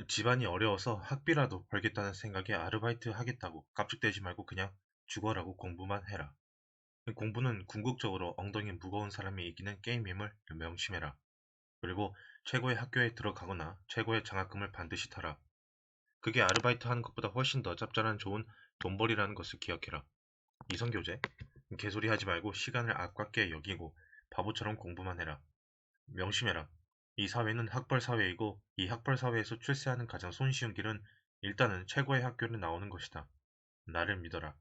집안이 어려워서 학비라도 벌겠다는 생각에 아르바이트 하겠다고 깝죽대지 말고 그냥 죽어라고 공부만 해라. 공부는 궁극적으로 엉덩이 무거운 사람이 이기는 게임임을 명심해라. 그리고 최고의 학교에 들어가거나 최고의 장학금을 반드시 타라. 그게 아르바이트 하는 것보다 훨씬 더 짭짤한 좋은 돈벌이라는 것을 기억해라. 이성교재? 개소리 하지 말고 시간을 아깝게 여기고 바보처럼 공부만 해라. 명심해라. 이 사회는 학벌 사회이고 이 학벌 사회에서 출세하는 가장 손쉬운 길은 일단은 최고의 학교를 나오는 것이다. 나를 믿어라.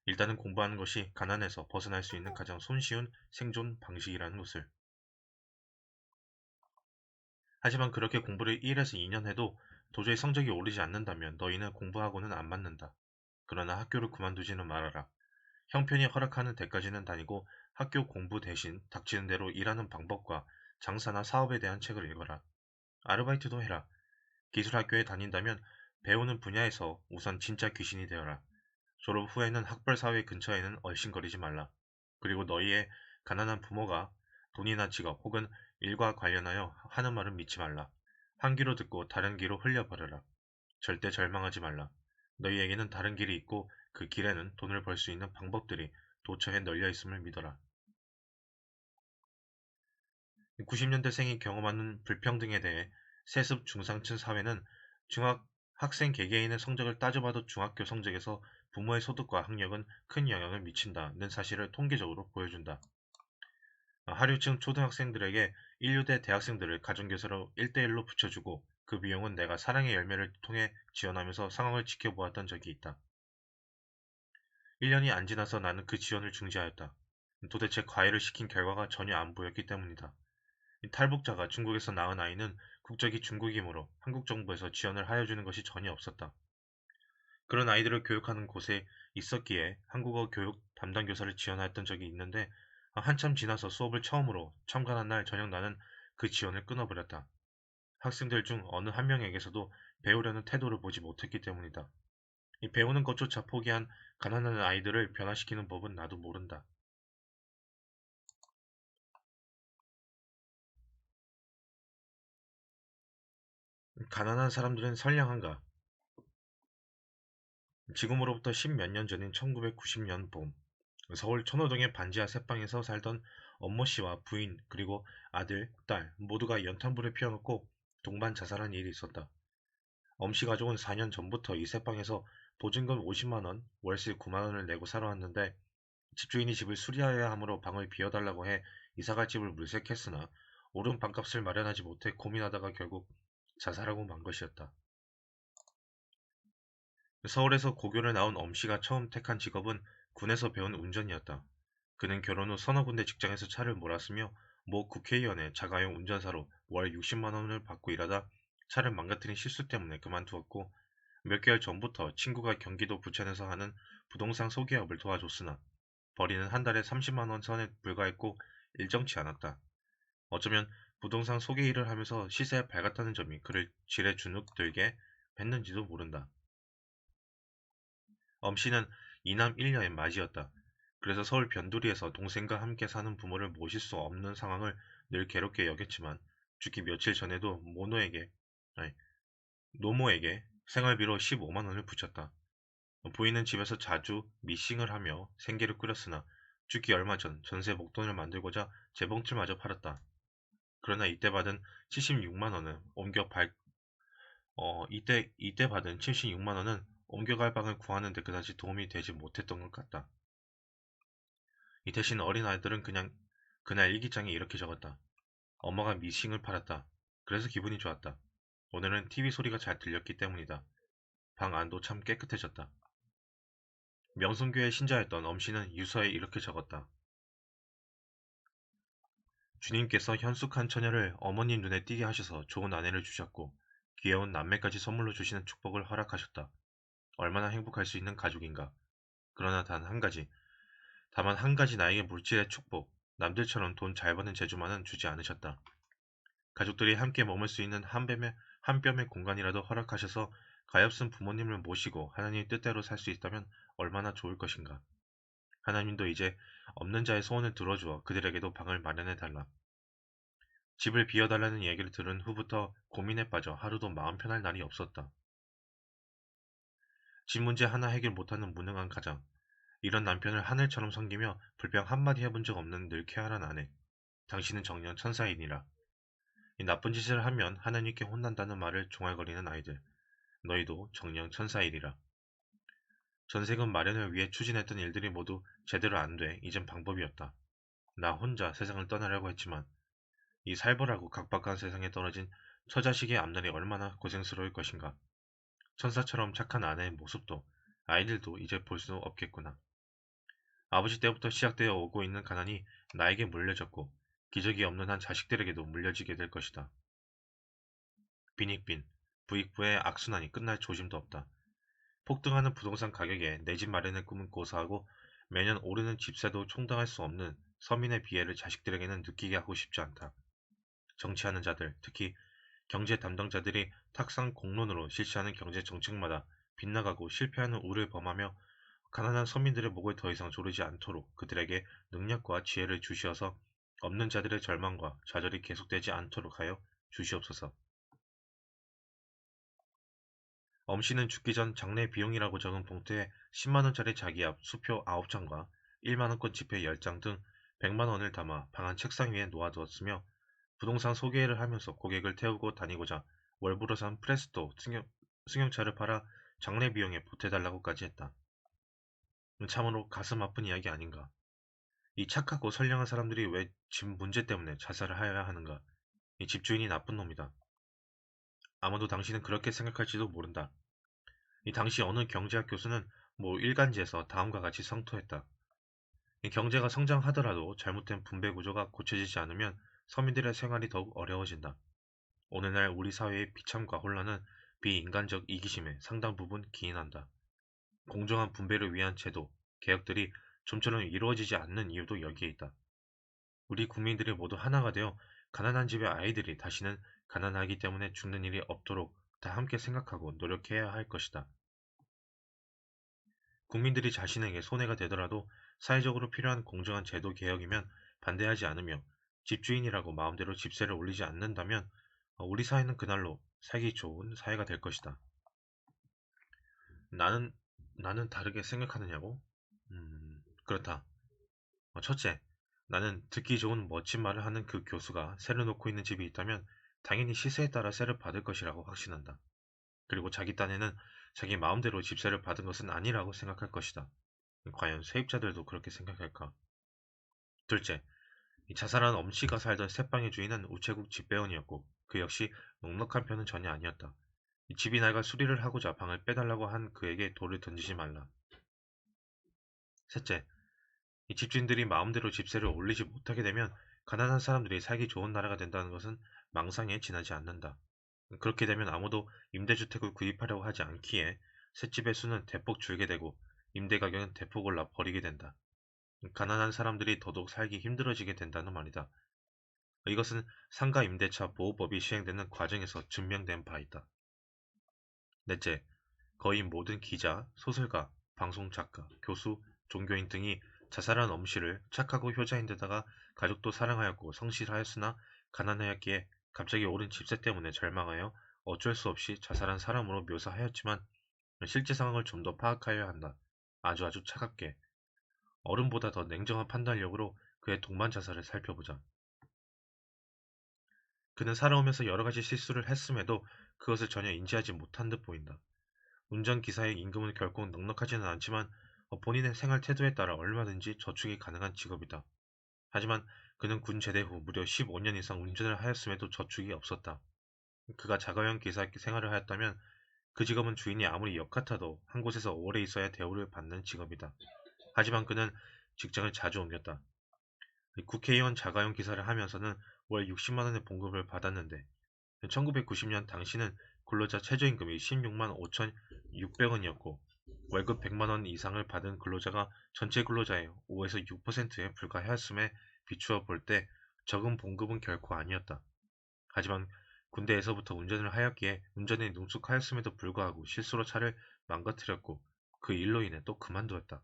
일단은 공부하는 것이 가난에서 벗어날 수 있는 가장 손쉬운 생존 방식이라는 것을. 하지만 그렇게 공부를 1에서 2년 해도 도저히 성적이 오르지 않는다면 너희는 공부하고는 안 맞는다. 그러나 학교를 그만두지는 말아라. 형편이 허락하는 데까지는 다니고 학교 공부 대신 닥치는 대로 일하는 방법과 장사나 사업에 대한 책을 읽어라. 아르바이트도 해라. 기술학교에 다닌다면 배우는 분야에서 우선 진짜 귀신이 되어라. 졸업 후에는 학벌 사회 근처에는 얼씬거리지 말라. 그리고 너희의 가난한 부모가 돈이나 직업 혹은 일과 관련하여 하는 말은 믿지 말라. 한 귀로 듣고 다른 귀로 흘려버려라. 절대 절망하지 말라. 너희에게는 다른 길이 있고 그 길에는 돈을 벌 수 있는 방법들이 도처에 널려 있음을 믿어라. 90년대생이 경험하는 불평등에 대해 세습 중상층 사회는 학생 개개인의 성적을 따져봐도 중학교 성적에서 부모의 소득과 학력은 큰 영향을 미친다는 사실을 통계적으로 보여준다. 하류층 초등학생들에게 인류대 대학생들을 가정교사로 1대1로 붙여주고 그 비용은 내가 사랑의 열매를 통해 지원하면서 상황을 지켜보았던 적이 있다. 1년이 안 지나서 나는 그 지원을 중지하였다. 도대체 과외를 시킨 결과가 전혀 안 보였기 때문이다. 탈북자가 중국에서 낳은 아이는 국적이 중국이므로 한국 정부에서 지원을 하여 주는 것이 전혀 없었다. 그런 아이들을 교육하는 곳에 있었기에 한국어 교육 담당 교사를 지원하였던 적이 있는데 한참 지나서 수업을 처음으로 참관한 날 저녁 나는 그 지원을 끊어버렸다. 학생들 중 어느 한 명에게서도 배우려는 태도를 보지 못했기 때문이다. 이 배우는 것조차 포기한 가난한 아이들을 변화시키는 법은 나도 모른다. 가난한 사람들은 선량한가? 지금으로부터 십몇 년 전인 1990년 봄, 서울 천호동의 반지하 새방에서 살던 엄모 씨와 부인 그리고 아들, 딸 모두가 연탄불을 피워놓고 동반 자살한 일이 있었다. 엄씨 가족은 4년 전부터 이 새방에서 보증금 50만 원, 월세 9만 원을 내고 살아왔는데 집주인이 집을 수리하여야 하므로 방을 비워달라고 해 이사갈 집을 물색했으나 오른 방값을 마련하지 못해 고민하다가 결국 자살하고 만 것이었다. 서울에서 고교를 나온 엄씨가 처음 택한 직업은 군에서 배운 운전이었다. 그는 결혼 후 서너 군데 직장에서 차를 몰았으며 모 국회의원의 자가용 운전사로 월 60만 원을 받고 일하다 차를 망가뜨린 실수 때문에 그만두었고 몇 개월 전부터 친구가 경기도 부천에서 하는 부동산 소개업을 도와줬으나 벌이는 한 달에 30만 원 선에 불과했고 일정치 않았다. 어쩌면 부동산 소개 일을 하면서 시세에 밝았다는 점이 그를 지레 주눅들게 했는지도 모른다. 엄씨는 이남 1녀의 맞이였다. 그래서 서울 변두리에서 동생과 함께 사는 부모를 모실 수 없는 상황을 늘 괴롭게 여겼지만 죽기 며칠 전에도 아니, 노모에게 생활비로 15만 원을 붙였다. 부인은 집에서 자주 미싱을 하며 생계를 꾸렸으나 죽기 얼마 전 전세 목돈을 만들고자 재봉틀마저 팔았다. 그러나 이때 받은 76만 원은 옮겨갈 방을 구하는 데 그다지 도움이 되지 못했던 것 같다. 이 대신 어린 아이들은 그냥 그날 일기장에 이렇게 적었다. 엄마가 미싱을 팔았다. 그래서 기분이 좋았다. 오늘은 TV 소리가 잘 들렸기 때문이다. 방 안도 참 깨끗해졌다. 명성교회 신자였던 엄씨는 유서에 이렇게 적었다. 주님께서 현숙한 처녀를 어머님 눈에 띄게 하셔서 좋은 아내를 주셨고 귀여운 남매까지 선물로 주시는 축복을 허락하셨다. 얼마나 행복할 수 있는 가족인가. 그러나 다만 한 가지 나에게 물질의 축복, 남들처럼 돈 잘 버는 재주만은 주지 않으셨다. 가족들이 함께 머물 수 있는 한 뼘의 공간이라도 허락하셔서 가엾은 부모님을 모시고 하나님 뜻대로 살 수 있다면 얼마나 좋을 것인가. 하나님도 이제 없는 자의 소원을 들어주어 그들에게도 방을 마련해 달라. 집을 비워달라는 얘기를 들은 후부터 고민에 빠져 하루도 마음 편할 날이 없었다. 집 문제 하나 해결 못하는 무능한 가장, 이런 남편을 하늘처럼 섬기며 불평 한마디 해본 적 없는 늘 쾌활한 아내. 당신은 정녕 천사이니라. 이 나쁜 짓을 하면 하나님께 혼난다는 말을 중얼거리는 아이들. 너희도 정녕 천사이리라. 전세금 마련을 위해 추진했던 일들이 모두 제대로 안 돼 이젠 방법이었다. 나 혼자 세상을 떠나려고 했지만 이 살벌하고 각박한 세상에 떨어진 처자식의 앞날이 얼마나 고생스러울 것인가. 천사처럼 착한 아내의 모습도 아이들도 이제 볼 수 없겠구나. 아버지 때부터 시작되어 오고 있는 가난이 나에게 물려졌고 기적이 없는 한 자식들에게도 물려지게 될 것이다. 빈익빈, 부익부의 악순환이 끝날 조짐도 없다. 폭등하는 부동산 가격에 내 집 마련의 꿈은 고사하고 매년 오르는 집세도 총당할 수 없는 서민의 비애를 자식들에게는 느끼게 하고 싶지 않다. 정치하는 자들, 특히 경제 담당자들이 탁상 공론으로 실시하는 경제 정책마다 빗나가고 실패하는 우를 범하며 가난한 서민들의 목을 더 이상 조르지 않도록 그들에게 능력과 지혜를 주시어서 없는 자들의 절망과 좌절이 계속되지 않도록 하여 주시옵소서. 엄씨는 죽기 전 장례 비용이라고 적은 봉투에 10만원짜리 자기압 수표 9장과 1만원권 지폐 10장 등 100만원을 담아 방 안 책상 위에 놓아두었으며 부동산 소개를 하면서 고객을 태우고 다니고자 월부로 산 프레스토 승용차를 팔아 장례 비용에 보태달라고까지 했다. 참으로 가슴 아픈 이야기 아닌가. 이 착하고 선량한 사람들이 왜 집 문제 때문에 자살을 하여야 하는가. 이 집주인이 나쁜 놈이다. 아마도 당신은 그렇게 생각할지도 모른다. 이 당시 어느 경제학 교수는 모 일간지에서 다음과 같이 성토했다. 이 경제가 성장하더라도 잘못된 분배 구조가 고쳐지지 않으면 서민들의 생활이 더욱 어려워진다. 오늘날 우리 사회의 비참과 혼란은 비인간적 이기심에 상당 부분 기인한다. 공정한 분배를 위한 제도, 개혁들이 좀처럼 이루어지지 않는 이유도 여기에 있다. 우리 국민들이 모두 하나가 되어 가난한 집의 아이들이 다시는 가난하기 때문에 죽는 일이 없도록 다 함께 생각하고 노력해야 할 것이다. 국민들이 자신에게 손해가 되더라도 사회적으로 필요한 공정한 제도 개혁이면 반대하지 않으며 집주인이라고 마음대로 집세를 올리지 않는다면 우리 사회는 그날로 살기 좋은 사회가 될 것이다. 나는, 나는 다르게 생각하느냐고? 그렇다. 첫째, 나는 듣기 좋은 멋진 말을 하는 그 교수가 세를 놓고 있는 집이 있다면 당연히 시세에 따라 세를 받을 것이라고 확신한다. 그리고 자기 딴에는 자기 마음대로 집세를 받은 것은 아니라고 생각할 것이다. 과연 세입자들도 그렇게 생각할까? 둘째, 이 자살한 엄씨가 살던 새방의 주인은 우체국 집배원이었고 그 역시 넉넉한 편은 전혀 아니었다. 이 집이 낡아 수리를 하고자 방을 빼달라고 한 그에게 돌을 던지지 말라. 셋째, 이 집주인들이 마음대로 집세를 올리지 못하게 되면 가난한 사람들이 살기 좋은 나라가 된다는 것은 망상에 지나지 않는다. 그렇게 되면 아무도 임대주택을 구입하려고 하지 않기에 셋집의 수는 대폭 줄게 되고 임대 가격은 대폭 올라 버리게 된다. 가난한 사람들이 더더욱 살기 힘들어지게 된다는 말이다. 이것은 상가 임대차 보호법이 시행되는 과정에서 증명된 바 있다. 넷째, 거의 모든 기자, 소설가, 방송작가, 교수, 종교인 등이 자살한 엄씨를 착하고 효자인 데다가 가족도 사랑하였고 성실하였으나 가난하였기에 갑자기 오른 집세 때문에 절망하여 어쩔 수 없이 자살한 사람으로 묘사하였지만 실제 상황을 좀 더 파악하여야 한다. 아주 차갑게 어른보다 더 냉정한 판단력으로 그의 동반 자살을 살펴보자. 그는 살아오면서 여러 가지 실수를 했음에도 그것을 전혀 인지하지 못한 듯 보인다. 운전기사의 임금은 결코 넉넉하지는 않지만 본인의 생활 태도에 따라 얼마든지 저축이 가능한 직업이다. 하지만 그는 군 제대 후 무려 15년 이상 운전을 하였음에도 저축이 없었다. 그가 자가용 기사 생활을 하였다면 그 직업은 주인이 아무리 역같아도 한 곳에서 오래 있어야 대우를 받는 직업이다. 하지만 그는 직장을 자주 옮겼다. 국회의원 자가용 기사를 하면서는 월 60만 원의 봉급을 받았는데 1990년 당시는 근로자 최저임금이 16만 5,600원이었고 월급 100만 원 이상을 받은 근로자가 전체 근로자의 5에서 6%에 불과하였음에 비추어 볼 때 적은 봉급은 결코 아니었다. 하지만 군대에서부터 운전을 하였기에 운전에 능숙하였음에도 불구하고 실수로 차를 망가뜨렸고 그 일로 인해 또 그만두었다.